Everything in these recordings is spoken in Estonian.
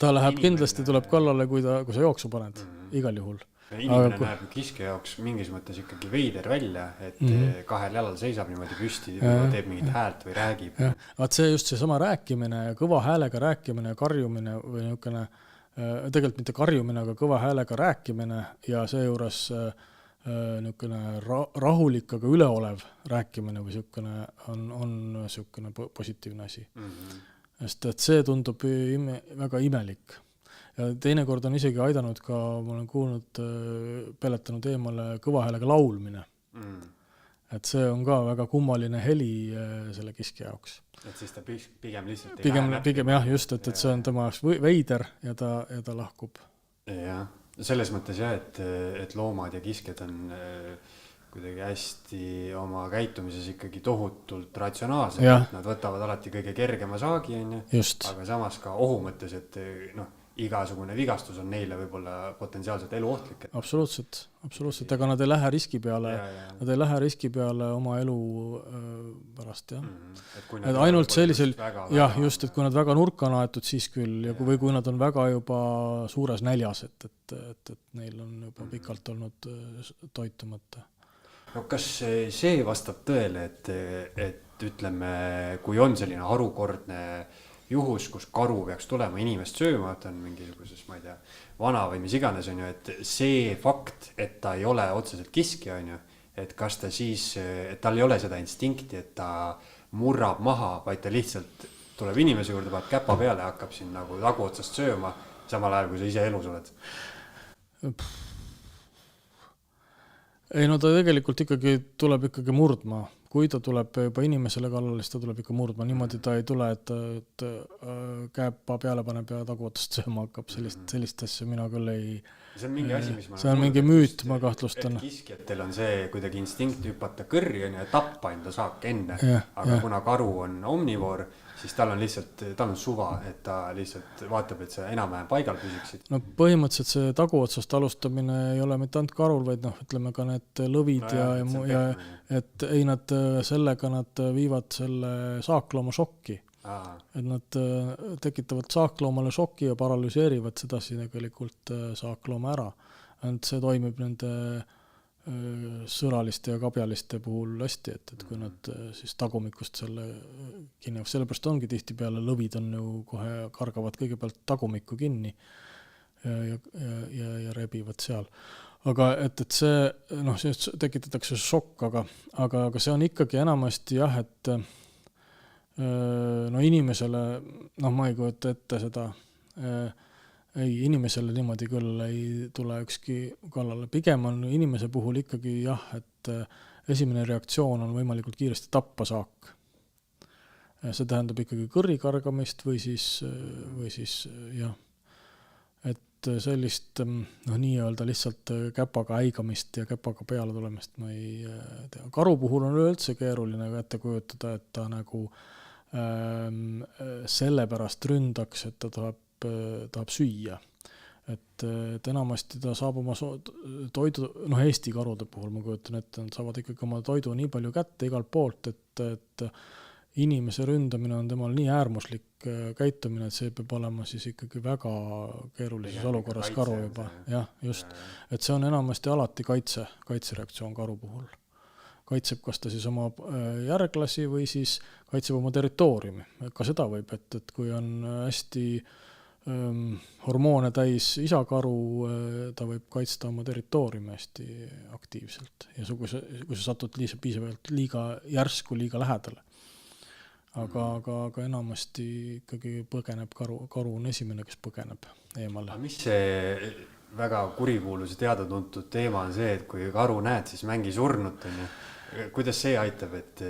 ta läheb kindlasti, tuleb kallale, kui sa jooksu paned, igal juhul. Inimene näeb kiske jaoks mingis mõttes ikkagi veider välja, et kahel jalal seisab niimoodi püsti, teeb mingit häält või räägib. Vaat see just see sama rääkimine ja kõva häälega rääkimine ja karjumine või niisugune, tegelikult mitte karjumine, aga kõva häälega rääkimine ja seejuures niisugune rahulik, aga üleolev rääkimine või niisugune on niisugune positiivne asi. Sest et see tundub väga imelik. Ja teinekord on isegi aidanud ka, ma olen kuulnud, peletanud eemale kõva häälega laulmine. Et see on ka väga kummaline heli selle kiski jaoks. Et siis ta pigem lihtsalt pigem jah, just, et see on tema jaoks veider ja ta lahkub. Jah, selles mõttes jah, et loomad ja kisked on kuidagi hästi oma käitumises ikkagi tohutult ratsionaalsed. Nad võtavad alati kõige kergema saagi, aga samas ka ohu mõttes, et igasugune vigastus on neile võib-olla potentsiaalselt eluohtlik. Absoluutselt, aga nad ei lähe riski peale, nad ei lähe riski peale oma elu pärast, jah. Et ainult sellisel, jah, just, et kui nad väga nurka naetud, siis küll, või kui nad on väga juba suures näljas, et neil on juba pikalt olnud toitumata. No kas see vastab tõele, et ütleme, kui on selline harukordne juhus, kus karu peaks tulema inimest sööma, et on mingisuguses, ma ei tea, vana või mis iganes on ju, et see fakt, et ta ei ole otseselt kiski on ju, et kas ta siis, et tal ei ole seda instinkti, et ta murrab maha, vaid ta lihtsalt tuleb inimese juurde, paneb käpa peale ja hakkab siin nagu taguotsast sööma, samal ajal kui sa ise elus oled. Ei, no ta tegelikult tuleb ikkagi murdma. Kui ta tuleb juba inimesele kallale, siis ta tuleb ikka murdma. Niimoodi ta ei tule, et käpa peale paneb ja taguotast sööma hakkab. Sellist asja mina küll ei... See on mingi asi, mis see on mingi müüt, ma kahtlustan. Et kiskjatel on see kuidagi instinkt hüpata kõrri ja tappa enda saak enne. Aga kuna karu on omnivoor, siis tal on suva, et ta lihtsalt vaatab, et see enam-vähem paigal püsiksid. No põhimõtteliselt see taguotsast alustamine ei ole mitte ainult karul, vaid ütleme ka need lõvid ja et ei sellega nad viivad selle saaklooma šokki. Et nad tekitavad saakloomale šokki ja paralüseerivad sedasi tegelikult saaklooma ära. Et see toimib nende sõraliste ja kabjaliste puhul hästi, et kui nad siis tagumikust selle kinni, sellepärast ongi tihti peale lõvid on ju kohe kargavad kõigepealt tagumikku kinni ja rebivad seal. Aga et see, see tekitatakse šokk, aga see on ikkagi enamasti jah, et inimesele, ma ei kujuta ette seda, inimesele niimoodi küll ei tule ükski kallale. Pigem on inimese puhul ikkagi jah, et esimene reaktsioon on võimalikult kiiresti tappa saak. See tähendab ikkagi kõrri kargamist või siis jah, et sellist nii-öelda lihtsalt käpaga äigamist ja käpaga peale tulemist ma ei tea. Karu puhul on üldse keeruline ette kujutada, et ta nagu sellepärast ründaks, et ta tahab süüa. Et enamasti ta saab oma toidu, Eesti karude puhul ma kujutan, et nad saavad ikkagi oma toidu nii palju kätte igalt poolt, et inimese ründamine on temal nii äärmuslik käitumine, et see peab olema siis ikkagi väga keerulises olukorras karu juba. Jah, just. Et see on enamasti alati kaitsereaktsioon karu puhul. Kaitseb kas ta siis oma järglasi või siis kaitseb oma territooriumi. Ka seda võib, et kui on hästi hormoone täis isakaru, ta võib kaitsta oma territooriumi hästi aktiivselt. Ja kui sa satud piisavalt liiga järsku, liiga lähedale. Aga enamasti ikkagi põgeneb karu on esimene, kes põgeneb eemale. Aga mis see väga kurikuulus ja teada-tuntud teema on see, et kui karu näed, siis mängi surnut. Kuidas see aitab, et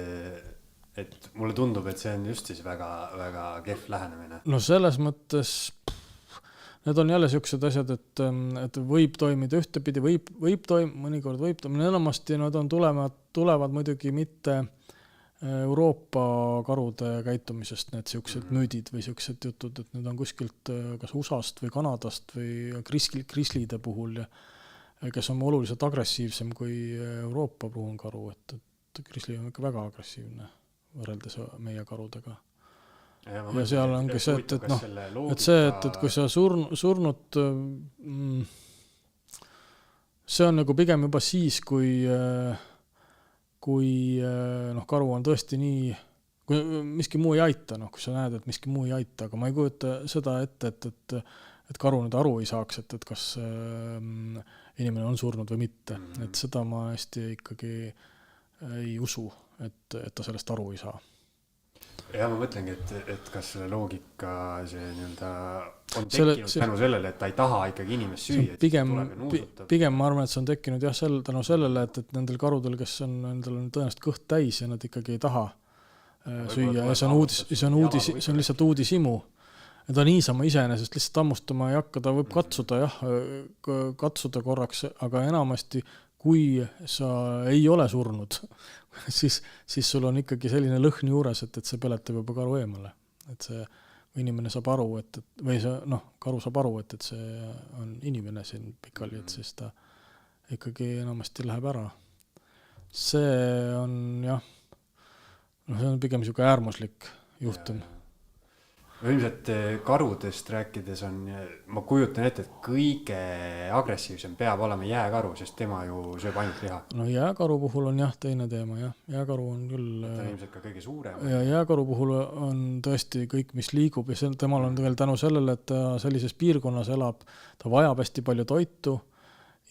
mulle tundub, et see on just siis väga, väga kehv lähenemine? No selles mõttes, need on jälle sellised asjad, et võib toimida ühtepidi, mõnikord võib toimida, enamasti nad tulevad muidugi mitte Euroopa karude käitumisest, need sellised müüdid või sellised jutud, et need on kuskilt kas USA-st või Kanadast või krislide puhul, kes on oluliselt agressiivsem kui Euroopa pruunkaru, et krisli on ikka väga agressiivne võrreldes meie karudega. ja seal ongi see, et noh, et see, et kui sa surnud, see on nagu pigem juba siis, kui noh, karu on tõesti nii, kui miski muu ei aita, noh, kui sa näed, et miski muu ei aita, aga ma ei kujuta seda ette, et karu nüüd aru ei saaks, et kas inimene on surnud või mitte. Et seda ma hästi ikkagi ei usu, et ta sellest aru ei saa. Ja ma mõtlengi, et kas selle loogika see nii-öelda on tekkinud tänu sellele, et ta ei taha ikkagi inimest süüa. Pigem ma arvan, et see on tekkinud jah, tänu sellele, et nendel karudel, kes on nendel tõenäoliselt kõht täis ja nad ikkagi ei taha süüa ja see on lihtsalt uudishimu. Ja ta niisama iseenesest lihtsalt ammustama ei hakka, ta võib katsuda korraks, aga enamasti kui sa ei ole surnud, siis sul on ikkagi selline lõhn juures, et see peletab juba karu eemale. Et see inimene saab aru, või see, karu saab aru, et see on inimene siin pikali, et siis ta ikkagi enamasti läheb ära. See on jah, see on pigem niisugune äärmuslik juhtum. Ilmselt karudest rääkides on, ma kujutan ette, et kõige agressiivsem peab olema jääkaru, sest tema ju sööb ainult liha. No jääkaru puhul on jah teine teema, jah. Jääkaru on küll... Ta on ilmselt ka kõige suurem. Ja jääkaru puhul on tõesti kõik, mis liigub ja temal on veel tänu sellele, et ta sellises piirkonnas elab, ta vajab hästi palju toitu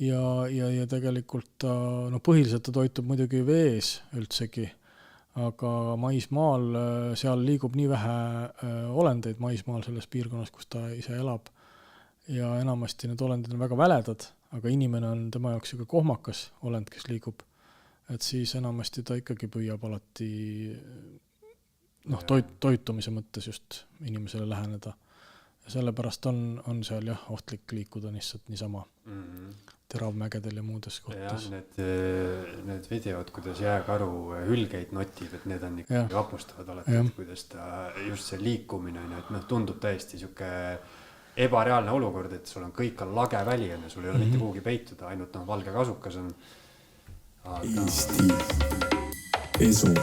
ja tegelikult ta, põhiliselt ta toitub muidugi vees üldsegi, aga maismaal seal liigub nii vähe olendeid maismaal selles piirkonnas, kus ta ise elab. Ja enamasti need olendid on väga väledad, aga inimene on tema jaoks juba kohmakas olend, kes liigub. Et siis enamasti ta ikkagi püüab alati toitumise mõttes just inimesele läheneda. Ja sellepärast on seal jah ohtlik liikuda niisama teravmägedel ja muudes kohtas. Ja need videod, kuidas jääkaru hülgeid notib, et need on ikkagi vapustavad alati, kuidas ta just see liikumine, et tundub täiesti siuke ebareaalne olukord, et sul on kõik on lage väli ja sul ei ole mitte kuhugi peituda, ainult valge kasukas on. Eesti esu.